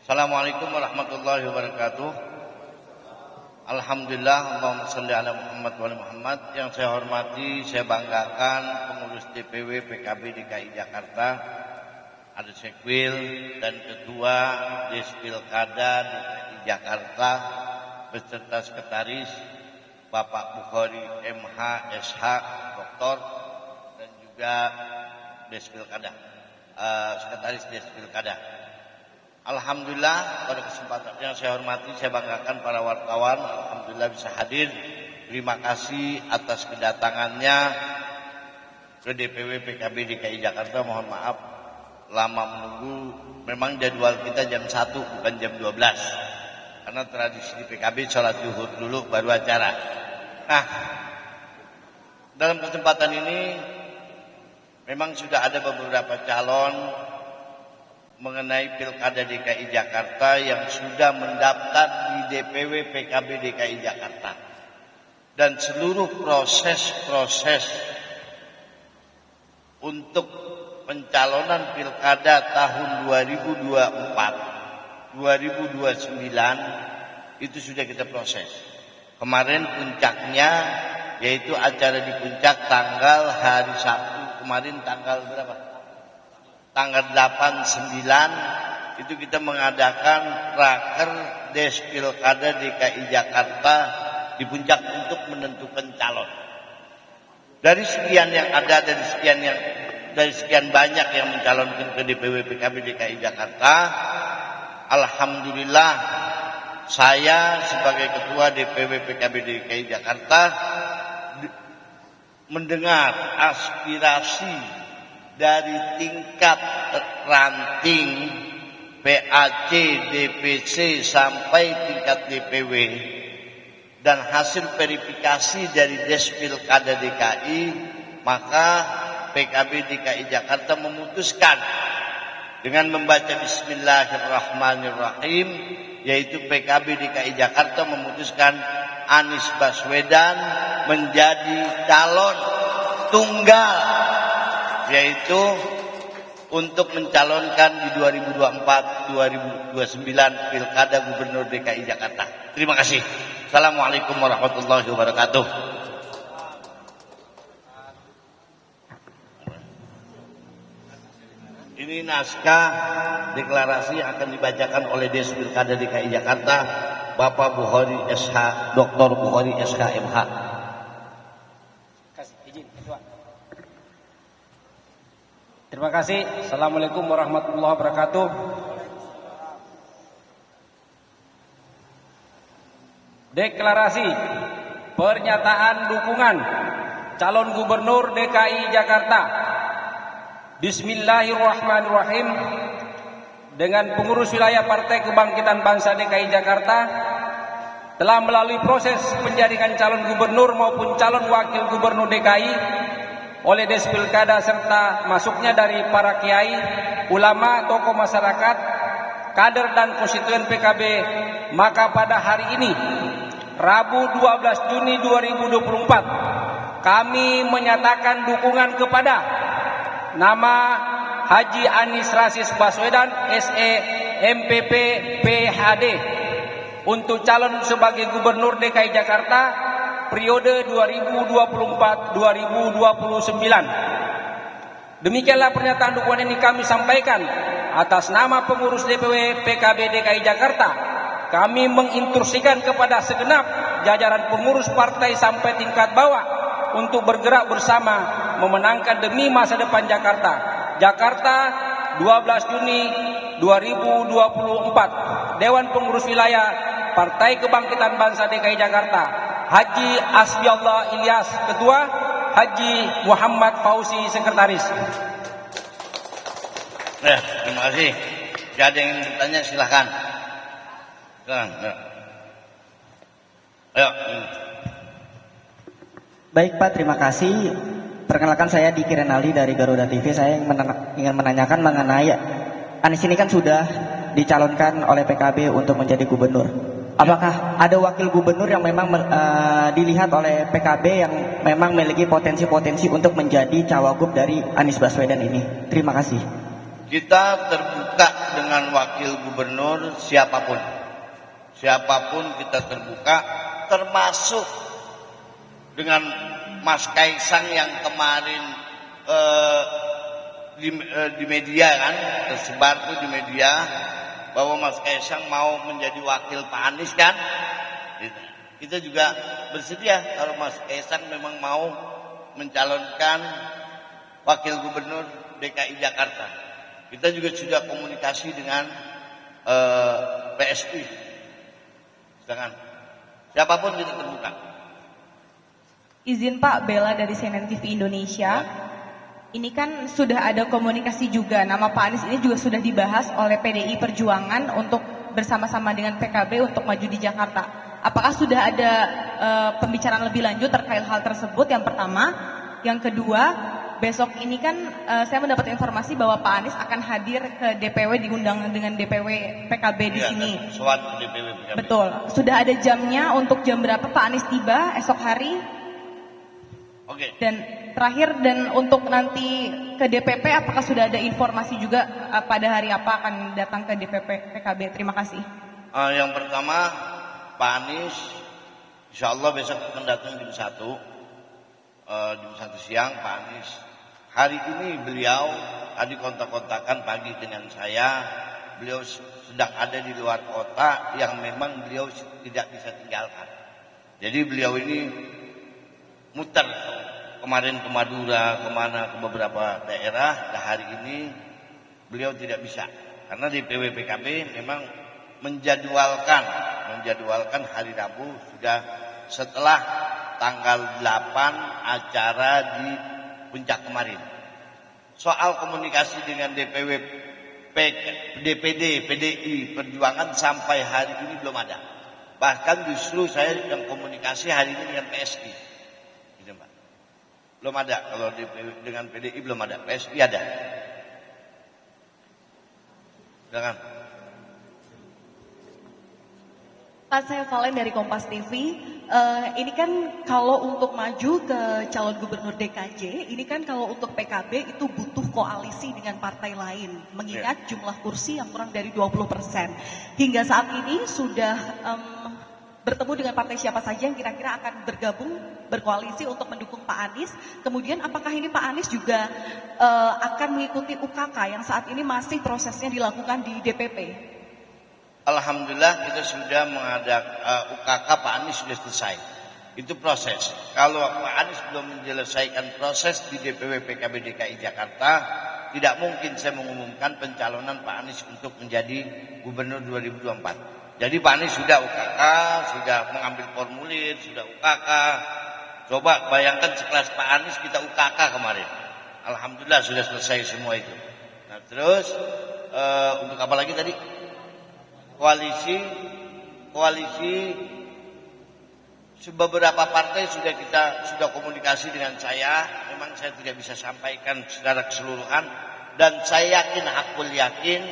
Assalamualaikum warahmatullahi wabarakatuh. Alhamdulillah, Allahumma sholli ala Muhammad wa ala Muhammad. Yang saya hormati, saya banggakan pengurus DPW PKB DKI Jakarta, ada Sekwil dan Ketua Despilkada DKI Jakarta beserta Sekretaris Bapak Bukhari MH SH Doktor dan juga Despilkada, Sekretaris Despilkada. Alhamdulillah, pada kesempatan yang saya hormati, saya banggakan para wartawan. Alhamdulillah bisa hadir. Terima kasih atas kedatangannya ke DPW PKB DKI Jakarta. Mohon maaf lama menunggu. Memang jadwal kita jam 1 bukan jam 12. Karena tradisi di PKB sholat zuhur dulu baru acara. Nah, dalam kesempatan ini memang sudah ada beberapa calon mengenai Pilkada DKI Jakarta yang sudah mendaftar di DPW PKB DKI Jakarta. Dan seluruh proses untuk pencalonan Pilkada tahun 2024, 2029 itu sudah kita proses. Kemarin puncaknya yaitu acara di puncak tanggal hari Sabtu kemarin, tanggal berapa? Tanggal 8-9 itu kita mengadakan raker Despilkada DKI Jakarta di puncak untuk menentukan calon. Dari sekian yang ada, dari sekian banyak yang mencalonkan ke DPW PKB DKI Jakarta, alhamdulillah saya sebagai ketua DPW PKB DKI Jakarta mendengar aspirasi dari tingkat ranting PAC, DPC sampai tingkat DPW, dan hasil verifikasi dari Despilkada DKI, maka PKB DKI Jakarta memutuskan dengan membaca Bismillahirrahmanirrahim, yaitu PKB DKI Jakarta memutuskan Anies Baswedan menjadi calon tunggal, yaitu untuk mencalonkan di 2024-2029 Pilkada Gubernur DKI Jakarta. Terima kasih. Assalamualaikum warahmatullahi wabarakatuh. Ini naskah deklarasi yang akan dibacakan oleh Despilkada DKI Jakarta, Bapak Bukhari SH, Dr. Bukhari SH MH. Terima kasih. Assalamualaikum warahmatullahi wabarakatuh. Deklarasi pernyataan dukungan calon gubernur DKI Jakarta. Bismillahirrahmanirrahim. Dengan pengurus wilayah Partai Kebangkitan Bangsa DKI Jakarta telah melalui proses penjaringan calon gubernur maupun calon wakil gubernur DKI oleh Despilkada serta masuknya dari para kiai, ulama, tokoh masyarakat, kader dan konstituen PKB, maka pada hari ini, Rabu 12 Juni 2024, kami menyatakan dukungan kepada nama Haji Anies Rashid Baswedan SE MPP PHD untuk calon sebagai gubernur DKI Jakarta periode 2024-2029. Demikianlah pernyataan dukungan ini kami sampaikan atas nama pengurus DPW PKB DKI Jakarta. Kami menginstruksikan kepada segenap jajaran pengurus partai sampai tingkat bawah untuk bergerak bersama memenangkan demi masa depan Jakarta. Jakarta 12 Juni 2024. Dewan Pengurus Wilayah Partai Kebangkitan Bangsa DKI Jakarta, Haji Asbiallah Ilyas Ketua, Haji Muhammad Fauzi Sekretaris. Terima kasih. Jika ada yang bertanya silahkan. Ayo. Baik Pak, terima kasih. Perkenalkan, saya Diki Renaldi dari Garuda TV. Saya ingin menanyakan mengenai Anies ini kan sudah dicalonkan oleh PKB untuk menjadi gubernur. Apakah ada wakil gubernur yang memang dilihat oleh PKB yang memang memiliki potensi-potensi untuk menjadi cawagup dari Anies Baswedan ini? Terima kasih. Kita terbuka dengan wakil gubernur siapapun. Siapapun kita terbuka, termasuk dengan Mas Kaisang yang kemarin di media kan, tersebar tuh di media bahwa Mas Kaisang mau menjadi wakil Pak Anies kan. Kita juga bersedia kalau Mas Kaisang memang mau mencalonkan wakil gubernur DKI Jakarta. Kita juga sudah komunikasi dengan PSI. Sedangkan siapapun kita terbuka. Izin Pak, Bella dari CNN TV Indonesia. Ini kan sudah ada komunikasi juga, nama Pak Anies ini juga sudah dibahas oleh PDI Perjuangan untuk bersama-sama dengan PKB untuk maju di Jakarta. Apakah sudah ada pembicaraan lebih lanjut terkait hal tersebut? Yang pertama. Yang kedua, besok ini kan saya mendapat informasi bahwa Pak Anies akan hadir ke DPW, diundang dengan DPW PKB di sini. Suatu DPW PKB. Betul. Sudah ada jamnya untuk jam berapa Pak Anies tiba esok hari? Oke. Dan terakhir, dan untuk nanti ke DPP apakah sudah ada informasi juga pada hari apa akan datang ke DPP PKB? Terima kasih. Yang pertama, Pak Anies insya Allah besok akan datang jam 1 siang. Pak Anies hari ini beliau tadi kontak-kontakan pagi dengan saya. Beliau sedang ada di luar kota yang memang beliau tidak bisa tinggalkan. Jadi beliau ini muter kemarin ke Madura, kemana, ke beberapa daerah. Nah, hari ini beliau tidak bisa karena DPW PKB memang menjadwalkan hari Rabu sudah setelah tanggal 8 acara di Puncak kemarin. Soal komunikasi dengan DPD PDI Perjuangan sampai hari ini belum ada. Bahkan justru saya yang komunikasi hari ini dengan PSI. Gitu, Pak. Belum ada, kalau dengan PDI belum ada, PSI ada. Silakan. Pak, saya Valen dari Kompas TV. Ini kan kalau untuk maju ke calon gubernur DKJ, ini kan kalau untuk PKB itu butuh koalisi dengan partai lain, mengingat jumlah kursi yang kurang dari 20%. Hingga saat ini sudah bertemu dengan partai siapa saja yang kira-kira akan bergabung berkoalisi untuk mendukung Pak Anies. Kemudian apakah ini Pak Anies juga akan mengikuti UKK yang saat ini masih prosesnya dilakukan di DPP? Alhamdulillah kita sudah mengadakan UKK Pak Anies sudah selesai. Itu proses. Kalau Pak Anies belum menyelesaikan proses di DPW PKB DKI Jakarta, tidak mungkin saya mengumumkan pencalonan Pak Anies untuk menjadi gubernur 2024. Jadi Pak Anies sudah UKK, sudah mengambil formulir, sudah UKK. Coba bayangkan sekelas Pak Anies kita UKK kemarin. Alhamdulillah sudah selesai semua itu. Nah terus untuk apa lagi tadi? Koalisi beberapa partai sudah komunikasi dengan saya. Memang saya tidak bisa sampaikan secara keseluruhan, dan saya yakin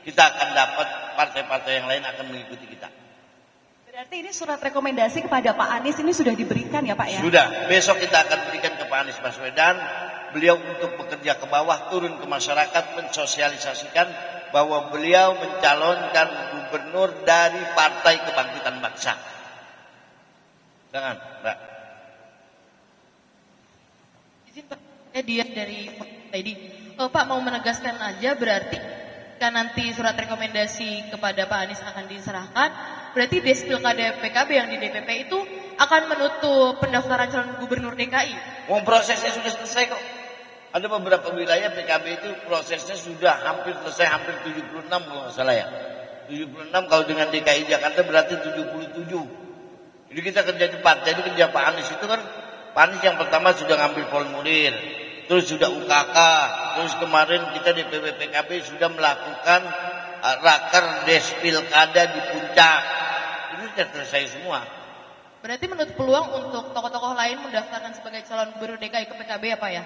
kita akan dapat partai-partai yang lain akan mengikuti kita. Berarti ini surat rekomendasi kepada Pak Anies ini sudah diberikan ya Pak ya? Sudah, besok kita akan berikan ke Pak Anies Baswedan. Beliau untuk bekerja ke bawah, turun ke masyarakat, mensosialisasikan bahwa beliau mencalonkan gubernur dari Partai Kebangkitan Bangsa. Jangan, Mbak. Izin Pak, dia dari tadi. Pak mau menegaskan aja, berarti kan nanti surat rekomendasi kepada Pak Anies akan diserahkan, berarti Despilkada PKB yang di DPP itu akan menutup pendaftaran calon gubernur DKI. Prosesnya sudah selesai kok. Ada beberapa wilayah PKB itu prosesnya sudah hampir selesai, hampir 76 kalau nggak salah ya. 76 kalau dengan DKI Jakarta berarti 77. Jadi kita kerja cepat. Jadi kerja Pak Anies itu kan, Pak Anies yang pertama sudah ngambil formulir, terus sudah UKK, terus kemarin kita DPW PKB sudah melakukan raker Despilkada di Puncak. Itu sudah selesai semua. Berarti menurut peluang untuk tokoh-tokoh lain mendaftarkan sebagai calon gubernur DKI ke PKB ya Pak ya?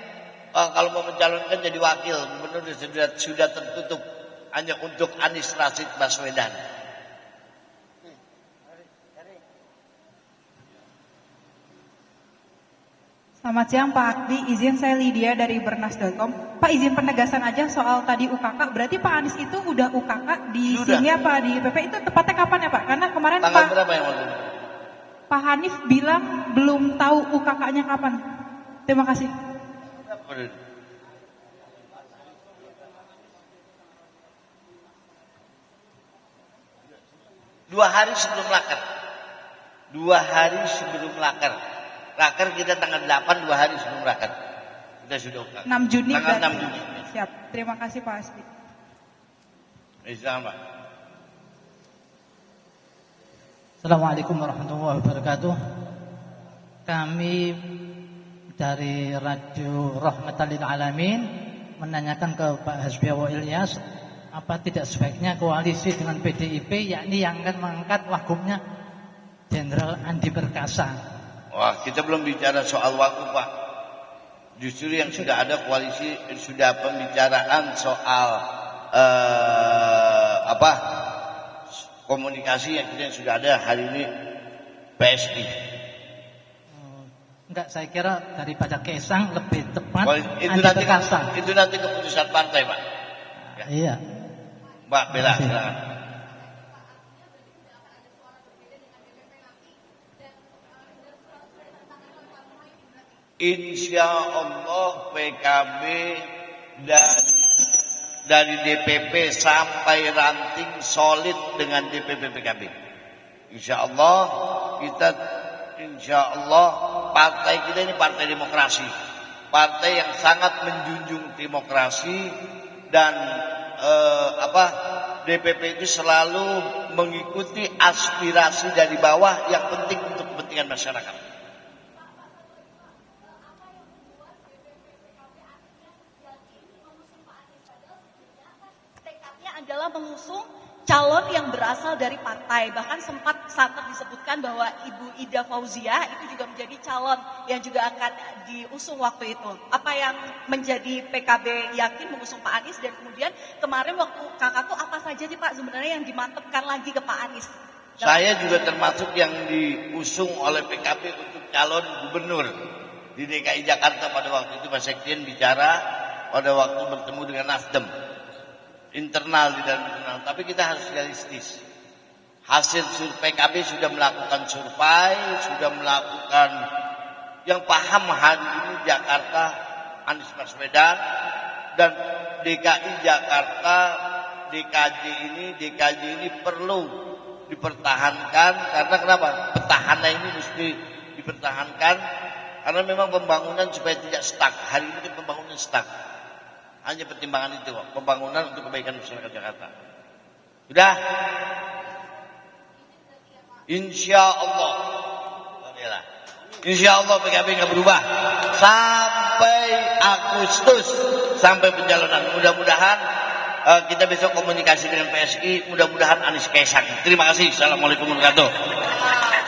Kalau mau mencalonkan jadi wakil gubernur sudah tertutup hanya untuk Anies Rashid Baswedan. Selamat siang Pak Akdi, izin saya Lydia dari bernas.com. Pak, izin penegasan aja soal tadi UKK, berarti Pak Anies itu udah UKK di Sudah. sini apa di PP, itu tepatnya kapan ya Pak? Karena kemarin Tanggal berapa yang waktu itu? Pak Hanif bilang belum tahu UKK-nya kapan. Terima kasih. Dua hari sebelum lakar. 2 hari sebelum lakar. Lakar kita tanggal 8, 2 hari sebelum lakar. Kita sudah UKK. 6 Juni Tanggal berarti. 6 Juni. Siap, terima kasih Pak Asdi. Sama. Assalamualaikum warahmatullahi wabarakatuh. Kami dari Radio Rahmatan lil Alamin menanyakan ke Pak Hasbiawa Ilyas, apa tidak sebaiknya koalisi dengan PDIP, yakni yang akan mengangkat wagubnya Jenderal Andi Perkasa. Wah, kita belum bicara soal wagub, Pak. Justru yang sudah ada koalisi, sudah pembicaraan soal komunikasi yang kita sudah ada hari ini PSI. Enggak, saya kira daripada Kaisang lebih tepat Itu Andi nanti Perkasa. itu nanti keputusan partai, Pak. Ya. Iya. Mbak Bella, Terima kasih. silakan. Insya Allah PKB dari DPP sampai ranting solid dengan DPP PKB. Insya Allah partai kita ini partai demokrasi, partai yang sangat menjunjung demokrasi dan DPP itu selalu mengikuti aspirasi dari bawah yang penting untuk kepentingan masyarakat. Adalah mengusung calon yang berasal dari partai. Bahkan sempat sangat disebutkan bahwa Ibu Ida Fauzia itu juga menjadi calon yang juga akan diusung waktu itu. Apa yang menjadi PKB yakin mengusung Pak Anies, dan kemudian kemarin waktu kakak tuh apa saja sih Pak sebenarnya yang dimantapkan lagi ke Pak Anies? Saya juga termasuk yang diusung oleh PKB untuk calon gubernur di DKI Jakarta pada waktu itu. Pak Sekjen bicara pada waktu bertemu dengan Nasdem. Internal di dalam internal, tapi kita harus realistis. Hasil survei PKB sudah melakukan survei, sudah melakukan yang paham hari ini Jakarta Anies Baswedan, dan DKI Jakarta DKJ ini perlu dipertahankan. Karena kenapa? Petahana ini mesti dipertahankan karena memang pembangunan supaya tidak stuck. Hari ini kan pembangunan stuck. Hanya pertimbangan itu, pembangunan untuk kebaikan masyarakat Jakarta. Sudah? Insya Allah. Insya Allah PKB nggak berubah sampai Agustus, sampai pencalonan. Mudah-mudahan kita besok komunikasi dengan PSI. Mudah-mudahan Anies Kaisang. Terima kasih. Assalamualaikum warahmatullahi wabarakatuh.